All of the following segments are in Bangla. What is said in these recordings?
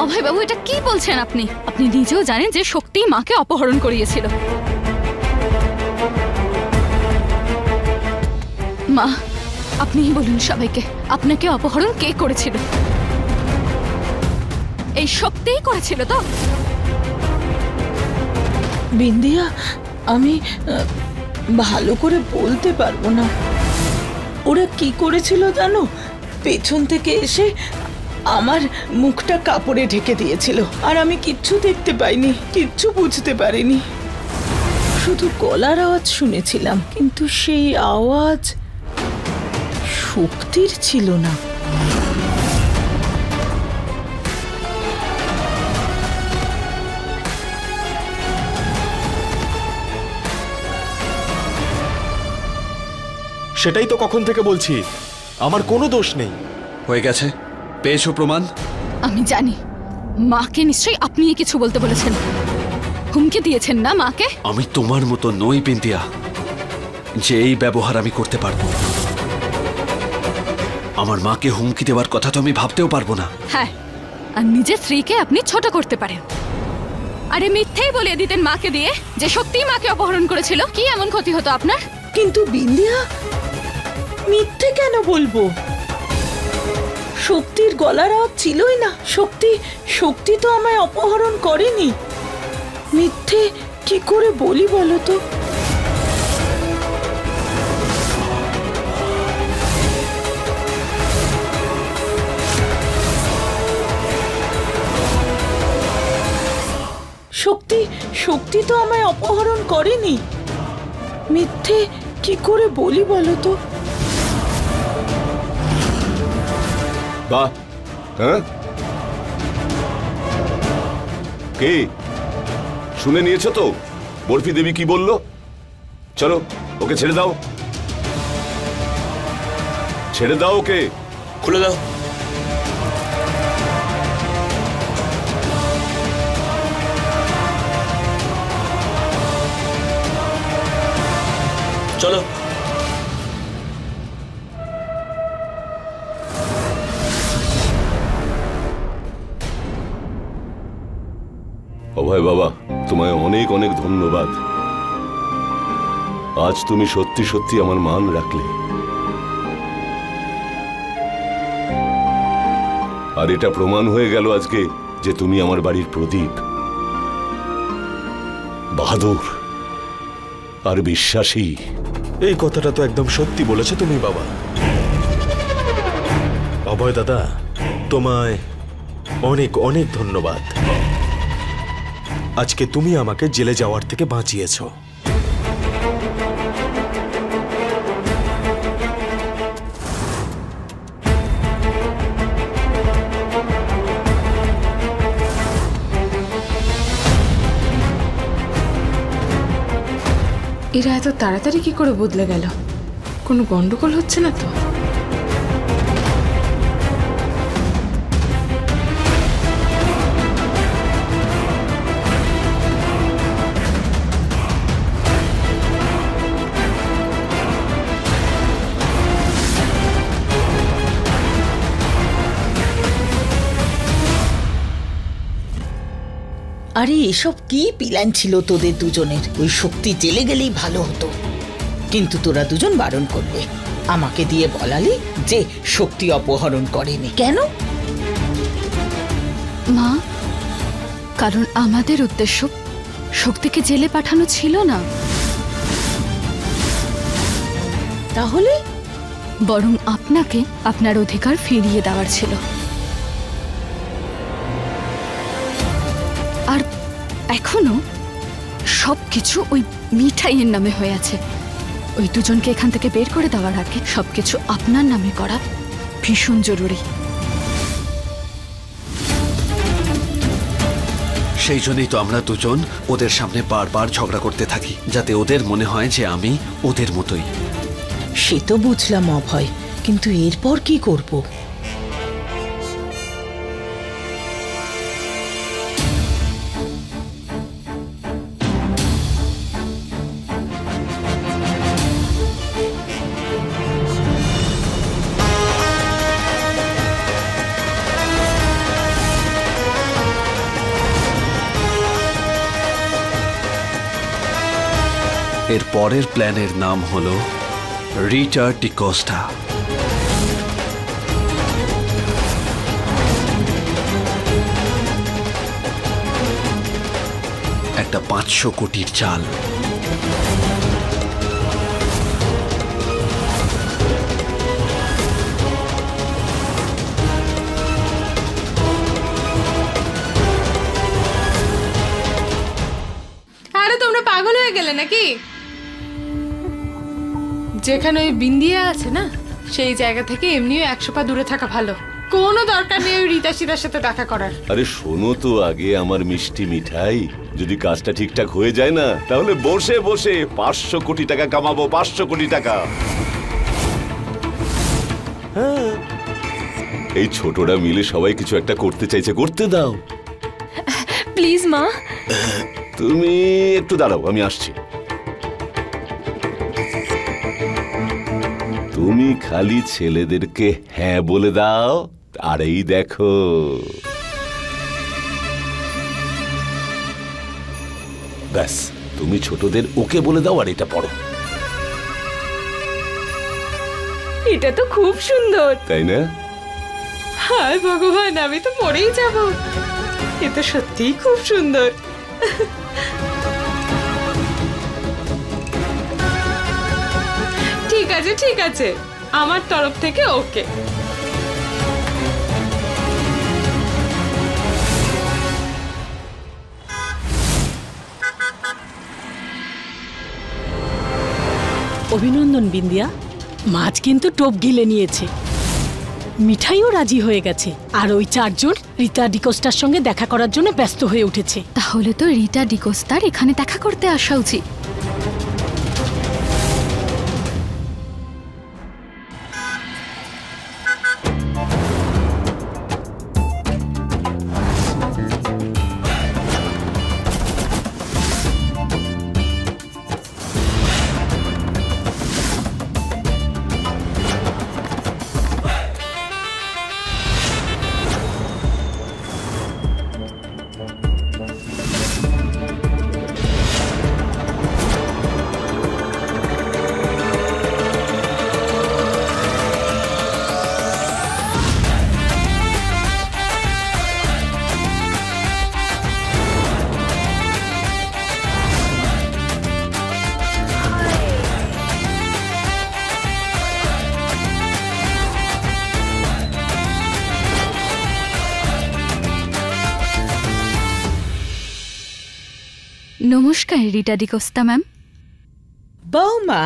অভয় বাবু, এটা কি বলছেন আপনি? আপনি নিজেও জানেন যে শক্তি মাকে অপহরণ করিয়েছিল। মা, আপনিই বলুন সবাইকে, আপনাকে অপহরণ কে করেছিল? এই শক্তিই করেছিল তো? বিন্দিয়া, আমি ভালো করে বলতে পারবো না। ওরা কি করেছিল জানো? পেছন থেকে এসে আমার মুখটা কাপড়ে ঢেকে দিয়েছিল, আর আমি কিচ্ছু দেখতে পাইনি, কিচ্ছু বুঝতে পারিনি। শুধু গলার আওয়াজ শুনেছিলাম, কিন্তু সেই আওয়াজ শক্তির ছিল না। সেটাই তো কখন থেকে বলছি, আমার কোনো দোষ নেই। হয়ে গেছে, পেয়েছো প্রমাণ? আমি জানি মাকে নিশ্চয়ই আপনি কিছু বলতে বলেছেন, হুমকি দিয়েছেন না মাকে? আমি তোমার মতো নই বিন্দিয়া যে এই ব্যবহার আমি করতে পারবো। আমার মাকে হুমকি দেওয়ার কথা তো আমি ভাবতেও পারবো না। হ্যাঁ, আর নিজের স্ত্রীকে আপনি ছোট করতে পারেন। আরে মিথ্যেই বলিয়ে দিতেন মাকে দিয়ে যে সত্যিই মাকে অপহরণ করেছিল, কি এমন ক্ষতি হতো আপনার? কিন্তু বিন্দিয়া, মিথ্যে কেন বলবো? শক্তির গলার আওয়াজ ছিলই না। শক্তি তো আমায় অপহরণ করেনি। মিথ্যে কি করে বলি বলো তো? শক্তি তো আমায় অপহরণ করেনি। মিথ্যে কি করে বলি বলো তো? বাহ, হ্যাঁ, কে শুনে নিয়েছো তো বরফি দেবী কি বললো? চলো ওকে ছেড়ে দাও, ছেড়ে দাও ওকে, খুলে দাও। চলো। অভয় বাবা, তোমায় অনেক অনেক ধন্যবাদ। আজ তুমি সত্যি সত্যি আমার মান রাখলে, আর এটা প্রমাণ হয়ে গেল আজকে যে তুমি আমার বাড়ির প্রদীপ, বাহাদুর আর বিশ্বাসী। এই কথাটা তো একদম সত্যি বলেছো তুমি বাবা। অভয় দাদা, তোমায় অনেক অনেক ধন্যবাদ। আজকে তুমি আমাকে জেলে যাওয়ার থেকে বাঁচিয়েছো। এরা এত তাড়াতাড়ি কি করে বদলে গেল? কোনো গন্ডগোল হচ্ছে না তো? আরে এসব কি প্ল্যান ছিল তোদের দুজনের? ওই শক্তি জেলে গেলেই ভালো হতো, কিন্তু তোরা দুজন বারণ করবে। আমাকে দিয়ে বলালি যে শক্তি অপহরণ করেনি। কেন? মা, কারণ আমাদের উদ্দেশ্য শক্তিকে জেলে পাঠানো ছিল না। তাহলে? বরং আপনাকে আপনার অধিকার ফিরিয়ে দেওয়ার ছিল। আর এখনো সবকিছু ওই মিঠাইয়ের নামে হয়ে আছে। ওই দুজনকে এখান থেকে বের করে দেওয়ার আগে সবকিছু আপনার নামে করা ভীষণ জরুরি। সেই জন্যই তো আমরা দুজন ওদের সামনে বারবার ঝগড়া করতে থাকি, যাতে ওদের মনে হয় যে আমি ওদের মতোই। সে তো বুঝলাম অভয়, কিন্তু এরপর কি করব? এর পরের প্ল্যানের নাম হলো রিটা ডিকোস্টা। একটা 500 কোটির চাল। আরে তোমরা পাগল হয়ে গেলে নাকি? যেখানে ওই বিন্দিয়া আছে না, সেই জায়গা থেকে এমনিও 100 পা দূরে থাকা ভালো। কোনো দরকার নেই ওই রীতা সীতার সাথে দেখা করার। আরে শোনো তো আগে আমার মিষ্টি মিঠাই, যদি কাজটা ঠিকঠাক হয়ে যায় না, তাহলে বসে বসে 500 কোটি টাকা কামাবো। 500 কোটি টাকা। হ্যাঁ, এই ছোটরা মিলে সবাই কিছু একটা করতে চাইছে, করতে দাও। প্লিজ মা। তুমি একটু দাঁড়াও, আমি আসছি। তুমি খালি ছেলেদেরকে হ্যাঁ বলে দাও, আর এই দেখো। ব্যাস, তুমি ছোটদের ওকে বলে দাও আর এটা পড়ো। এটা তো খুব সুন্দর, তাই না? হায় ভগবান, আমি তো মরেই যাব। এটা সত্যিই খুব সুন্দর। ঠিক আছে ঠিক আছে, আমার তরফ থেকে ওকে। অভিনন্দন বিন্দিয়া, মাছ কিন্তু টোপ গিলে নিয়েছে। মিঠাইও রাজি হয়ে গেছে, আর ওই 4 জন রিতা ডিকোস্টার সঙ্গে দেখা করার জন্য ব্যস্ত হয়ে উঠেছে। তাহলে তো রিটা ডিকোস্টার এখানে দেখা করতে আসা উচিত। নমস্কার রিটা ডিকোস্টা ম্যাম। বৌমা,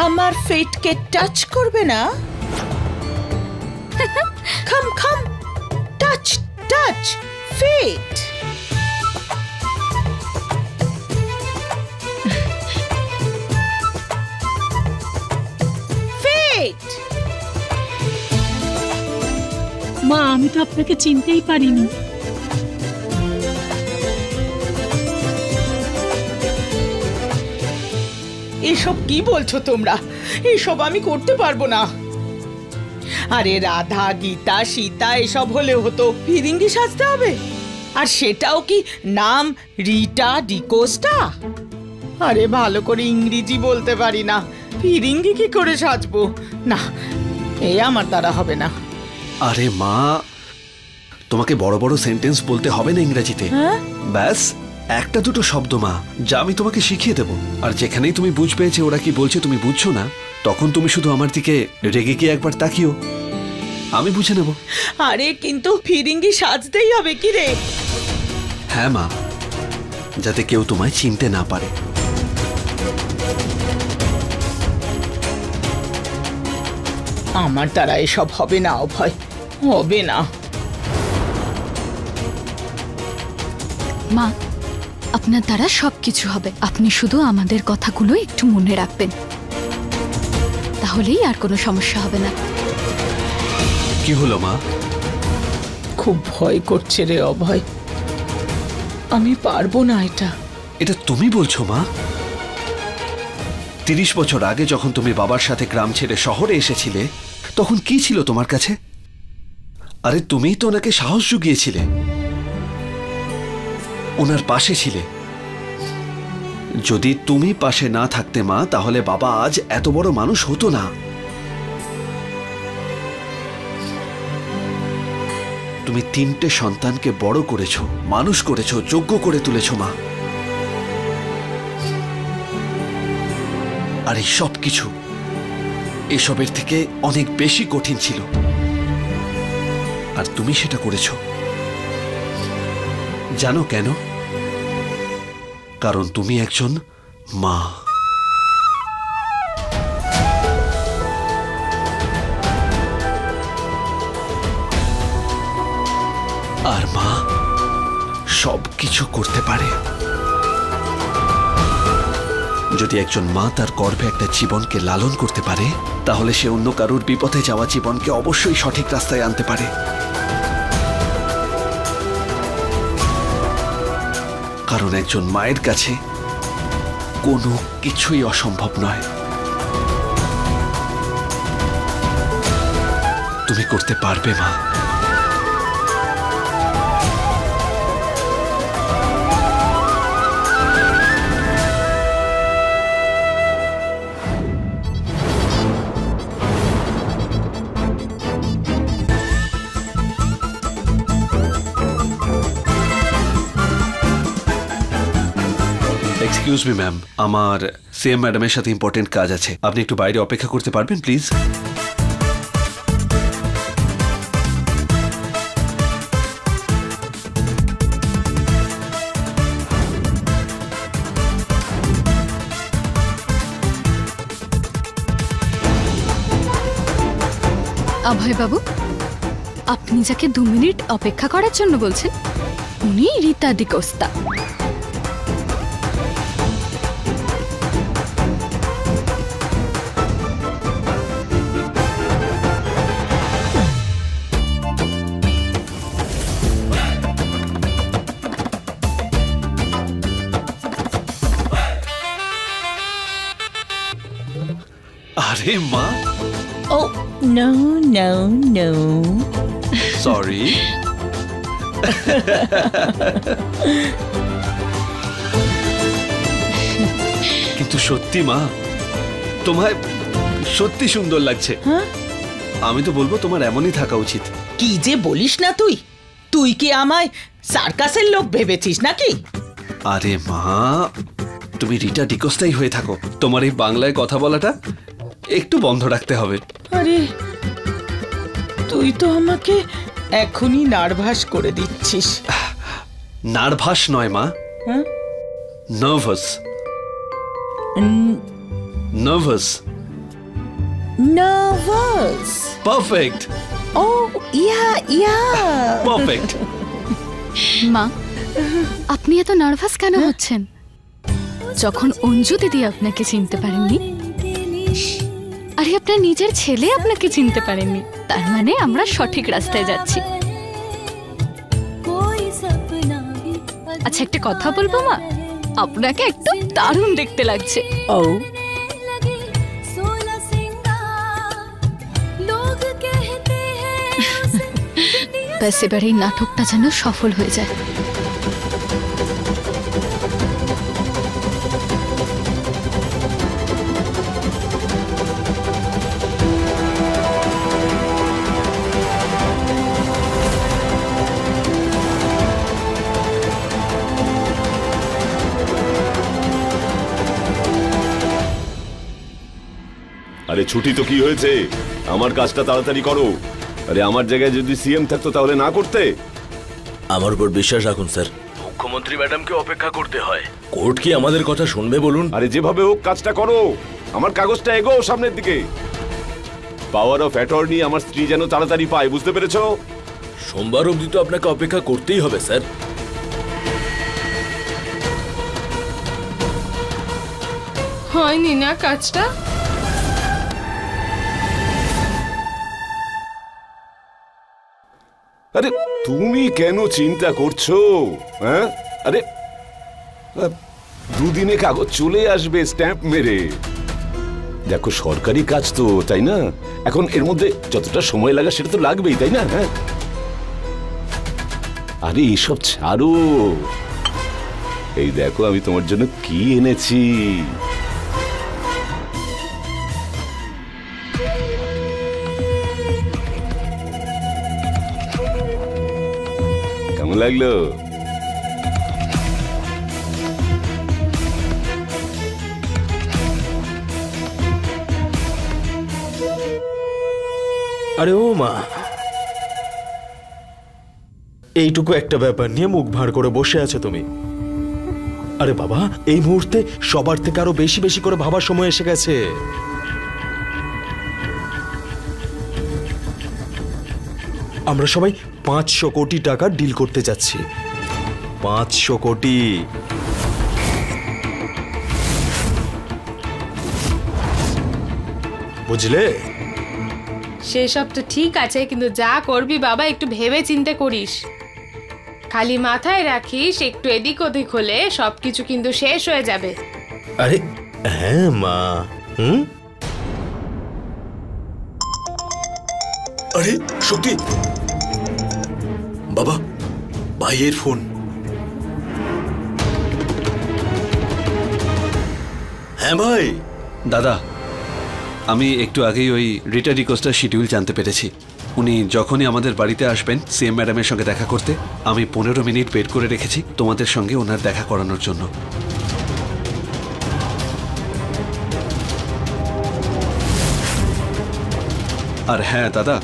আমার ফেটকে টাচ করবে না? খাম খাম, টাচ টাচ ফেট। ফেট। মা, আমি তো আপনাকে চিনতেই পারিনি। এসব কি বলছো তোমরা? এসব আমি করতে পারবো না। আরে রাধা, গীতা, সীতা এসব হলে হতো, ফিরিঙ্গি সাজতে হবে? আর সেটাও কি নাম রিটা ডিকোস্টা? আরে ভালো করে ইংরেজি বলতে পারি না, ফিরিঙ্গি কি করে সাজবো? না, এই আমার দ্বারা হবে না। আরে মা, তোমাকে বড় বড় সেন্টেন্স বলতে হবে না ইংরেজিতে। ব্যাস একটা দুটো শব্দ মা, যা আমি তোমাকে শিখিয়ে দেব। আর যেখানেই তুমি বুঝবে যে ওরা কি বলছে তুমি বুঝছো না, তখন তুমি শুধু আমার দিকে রেগে গিয়ে একবার তাকিও, আমি বুঝে নেব। আরে কিন্তু ফিরিঙ্গি সাজতেই হবে কি রে? হ্যাঁ মা, যাতে কেউ তোমায় চিনতে না পারে। আমার দ্বারা এসব হবে না অভয়, হবে না। মা, আপনার দ্বারা সবকিছু হবে। আপনি শুধু আমাদের কথাগুলো একটু মনে রাখবেন, তাহলেই আর কোনো সমস্যা হবে না। কি হলো মা? খুব ভয় করছে রে অভয়, আমি পারবো না এটা। এটা তুমি বলছো মা? 30 বছর আগে যখন তুমি বাবার সাথে গ্রাম ছেড়ে শহরে এসেছিলে, তখন কি ছিল তোমার কাছে? আরে তুমিই তো ওনাকে সাহস জুগিয়েছিলে, ওনার পাশে ছিলে। যদি তুমি পাশে না থাকতে মা, তাহলে বাবা আজ এত বড় মানুষ হতো না। তুমি 3টে সন্তানকে বড় করেছো, মানুষ করেছো, যোগ্য করে তুলেছো মা। আর এই সব কিছু এসবের থেকে অনেক বেশি কঠিন ছিল, আর তুমি সেটা করেছো। জানো কেন? কারণ তুমি একজন মা। আর মা সব কিছু করতে পারে। যদি একজন মা তার গর্ভে একটা জীবনকে লালন করতে পারে, তাহলে সে অন্য কারোর বিপথে যাওয়া জীবনকে অবশ্যই সঠিক রাস্তায় আনতে পারে। কারণ একজন মায়ের কাছে কোনো কিছুই অসম্ভব নয়। তুমি করতে পারবে মা। এক্সকিউজ মি ম্যাম, আমার সিএম ম্যাডামের সাথে ইম্পর্টেন্ট কাজ আছে। আপনি একটু বাইরে অপেক্ষা করতে পারবেন প্লিজ? অভয় বাবু, আপনি যাকে 2 মিনিট অপেক্ষা করার জন্য বলছেন, উনি রীতা ডিকোস্তা। আরে মা, Oh, no, no, no. Sorry. কিন্তু সত্যি মা, তোমায় সত্যি সুন্দর লাগছে। আমি তো বলবো তোমার এমনই থাকা উচিত। কি যে বলিস না তুই? তুই কি আমায় সার্কাসের লোক ভেবেছিস নাকি? আরে মা, তুমি রিটা ডিকোস্টাই হয়ে থাকো। তোমার এই বাংলায় কথা বলাটা একটু বন্ধ রাখতে হবে। আরে তুই তো আমাকে এখনই নার্ভাস করে দিচ্ছিস। নার্ভাস নয় মা, হ্যাঁ, নার্ভাস। নার্ভাস। নার্ভাস। পারফেক্ট। ও ইয়া ইয়া পারফেক্ট। মা, আপনি এত নার্ভাস কেন হচ্ছেন? যখন অঞ্জু দিদি আপনাকে চিনতে পারেননি, আরে আপনার নিজের ছেলে আপনাকে চিনতে পারেননি, তার মানে আমরা সঠিক রাস্তায় যাচ্ছি। আচ্ছা, একটা কথা বলবো মা, আপনাকে একটু দারুণ দেখতে লাগছে। ও ব্যাস, এবার এই নাটকটা যেন সফল হয়ে যায়। আরে ছুটি তো কি হয়েছে, আমার কাজটা তাড়াতাড়ি করো। আরে আমার জায়গায় যদি সিএম থাকতো তাহলে না করতে? আমার উপর বিশ্বাস রাখুন স্যার, মুখ্যমন্ত্রী ম্যাডামকে অপেক্ষা করতে হয়। কোর্ট কি আমাদের কথা শুনবে বলুন? আরে যেভাবে হোক কাজটা করো, আমার কাগজটা এগো সামনের দিকে। পাওয়ার অফ অ্যাটর্নি আমার স্ত্রী যেন তাড়াতাড়ি পায়, বুঝতে পেরেছো? সোমবার অবধি তো আপনাকে অপেক্ষা করতেই হবে স্যার। হয়নি না কাজটা? আরে তুমি কেন চিন্তা করছো? হ্যাঁ, আরে 2 দিনে কাগজ চলে আসবে স্ট্যাম্প মেরে। দেখো সরকারি কাজ তো, তাই না? এখন এর মধ্যে যতটা সময় লাগে সেটা তো লাগবেই, তাই না? হ্যাঁ, আরে এসব ছাড়ো, এই দেখো আমি তোমার জন্য কি এনেছি। কেমন লাগলো? আরে ও মা, এইটুকু একটা ব্যাপার নিয়ে মুখ ভার করে বসে আছো তুমি। আরে বাবা, এই মুহূর্তে সবার থেকে আরো বেশি বেশি করে ভাবার সময় এসে গেছে। আমরা সবাই 500 কোটি টাকা ডিল করতে যাচ্ছি। 500 কোটি। বুঝলে? সেসব তো ঠিক আছে, কিন্তু যা করবি বাবা একটু ভেবে চিন্তে করিস। খালি মাথায় রাখিস একটু এদিক ওদিক হলে সবকিছু কিন্তু শেষ হয়ে যাবে। আরে হ্যাঁ মা। আরে শক্তি, বাবা ভাইয়ের ফোন। হ্যাঁ ভাই। দাদা, আমি একটু আগেই ওই রিটা ডিকোস্টার শিডিউল জানতে পেরেছি। উনি যখনই আমাদের বাড়িতে আসবেন সিএম ম্যাডামের সঙ্গে দেখা করতে, আমি 15 মিনিট ওয়েট করে রেখেছি তোমাদের সঙ্গে ওনার দেখা করানোর জন্য। আর হ্যাঁ দাদা,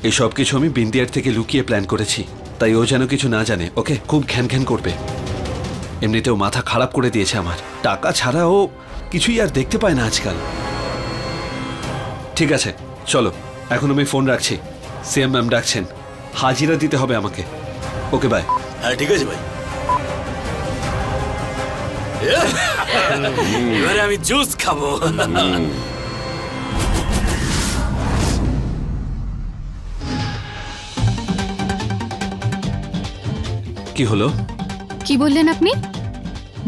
এই সব কিছু আমি বিন্দিয়ার থেকে লুকিয়ে প্ল্যান করেছি, তাই ও যেন কিছু না জানে। ওকে? খুব ঘ্যান ঘ্যান করবে। এমনিতেও মাথা খারাপ করে দিয়েছে আমার। টাকা ছাড়া ও কিছুই আর দেখতে পায় না আজকাল। ঠিক আছে, চলো এখন আমি ফোন রাখছি। সিএম ম্যাম ডাকছেন, হাজিরা দিতে হবে আমাকে। Okay bye. হ্যাঁ ঠিক আছে ভাই। এবারে আমি জুস খাবো। কি হলো? কি বললেন আপনি?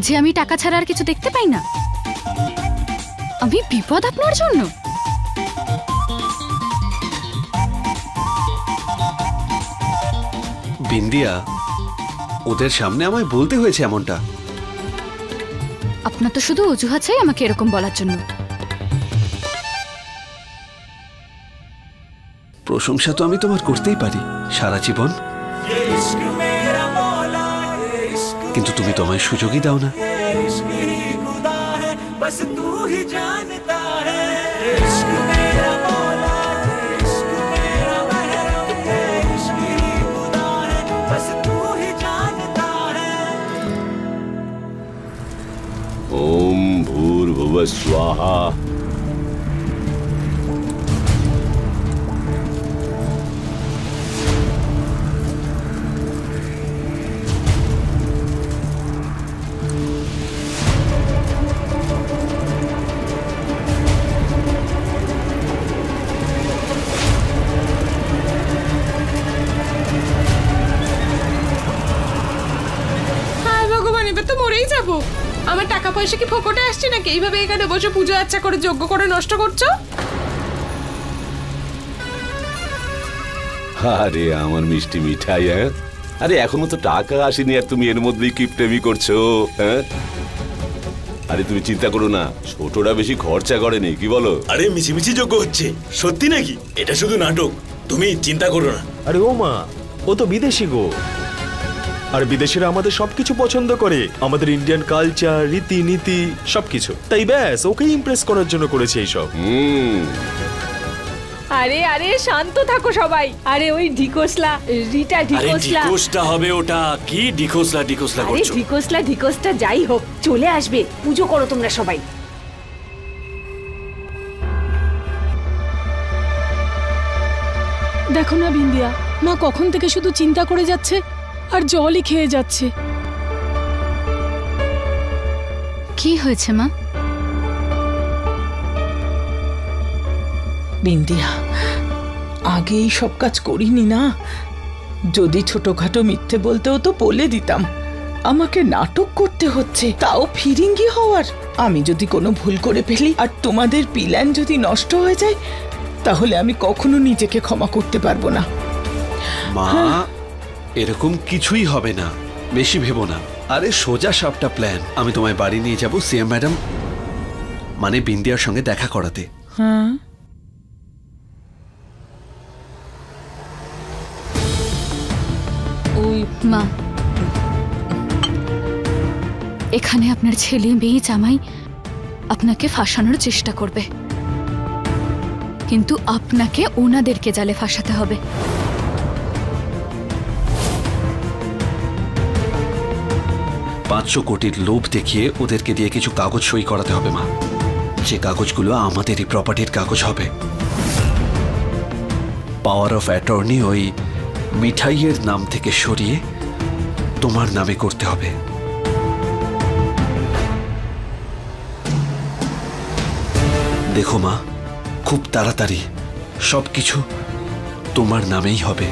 যে আমি টাকা ছাড়া আর কিছু দেখতে পাই না? আমি বিপদ আপনার জন্য? বিন্দিয়া, ওদের সামনে আমায় বলতে হয়েছে এমনটা। আপনার তো শুধু অজুহাত চাই আমাকে এরকম বলার জন্য। প্রশংসা তো আমি তোমার করতেই পারি সারা জীবন, কিন্তু তুমি তো আমায় সুযোগই দাও না। ওম ভূর্ভুবঃ স্বাহা। মরেই যাব। আমার টাকা পয়সা কি ফোকটে আসছে নাকি? এইভাবে এখানে বসে পুজো আচ্ছা করে যজ্ঞ করে নষ্ট করছো। আরে আমার মিষ্টি মিঠাই, হ্যাঁ? আরে এখনো তো টাকা আসেনি আর তুমি এর মধ্যেই কিপটেমি করছো, হ্যাঁ? আরে তুমি চিন্তা করো না, ছোটরা বেশি খরচা করেনি, কি বলো? আরে মিছিমিছি যোগ্য হচ্ছে, সত্যি নাকি? এটা শুধু নাটক, তুমি চিন্তা করো না। আরে ও মা, ও তো বিদেশি গো। আর বিদেশিরা আমাদের সবকিছু পছন্দ করে, আমাদের ইন্ডিয়ান কালচার, রীতিনীতি সবকিছু। তাই ব্যাস ওকেই ইমপ্রেস করার জন্য করেছে এইসব। আরে আরে শান্ত থাকো সবাই। আরে ওই ঢিকোসলা, রিটা ঢিকোসলা। আরে ঢিকোসটা হবে ওটা, কি ঢিকোসলা ঢিকোসলা আরে করছো? ঢিকোসলা ঢিকোসটা যাই হোক চলে আসবে, পুজো করো তোমরা সবাই। দেখো না বিন্দিয়া, মা কখন থেকে শুধু চিন্তা করে যাচ্ছে আর জলই খেয়ে যাচ্ছে। কি হয়েছে মা? বিন্দিয়া, আগে এই সব কাজ করিনি না। যদি ছোটখাটো মিথ্যে বলতেও তো বলে দিতাম। আমাকে নাটক করতে হচ্ছে, তাও ফিরিঙ্গি হওয়ার। আমি যদি কোনো ভুল করে ফেলি আর তোমাদের প্ল্যান যদি নষ্ট হয়ে যায়, তাহলে আমি কখনো নিজেকে ক্ষমা করতে পারবো না। মা, এরকম কিছুই হবে না, বেশি ভেবো না। আরে সোজা সাপটা প্ল্যান। আমি তোমায় বাড়ি নিয়ে যাব সিএম ম্যাডাম মানে বিন্দিয়ার সঙ্গে দেখা করাতে। হ্যাঁ, ওই মা, এখানে আপনার ছেলে মেয়ে জামাই আপনাকে ফাঁসানোর চেষ্টা করবে, কিন্তু আপনাকে ওনাদেরকে জালে ফাঁসাতে হবে। 500 কোটির লোভ দেখিয়ে ওদেরকে দিয়ে কিছু কাগজ সই করাতে হবে মা, যে কাগজগুলো আমাদেরই প্রপার্টির কাগজ হবে। পাওয়ার অফ অ্যাটর্নি ওই মিঠাইয়ের নাম থেকে সরিয়ে তোমার নামে করতে হবে। দেখো মা, খুব তাড়াতাড়ি সবকিছু তোমার নামেই হবে।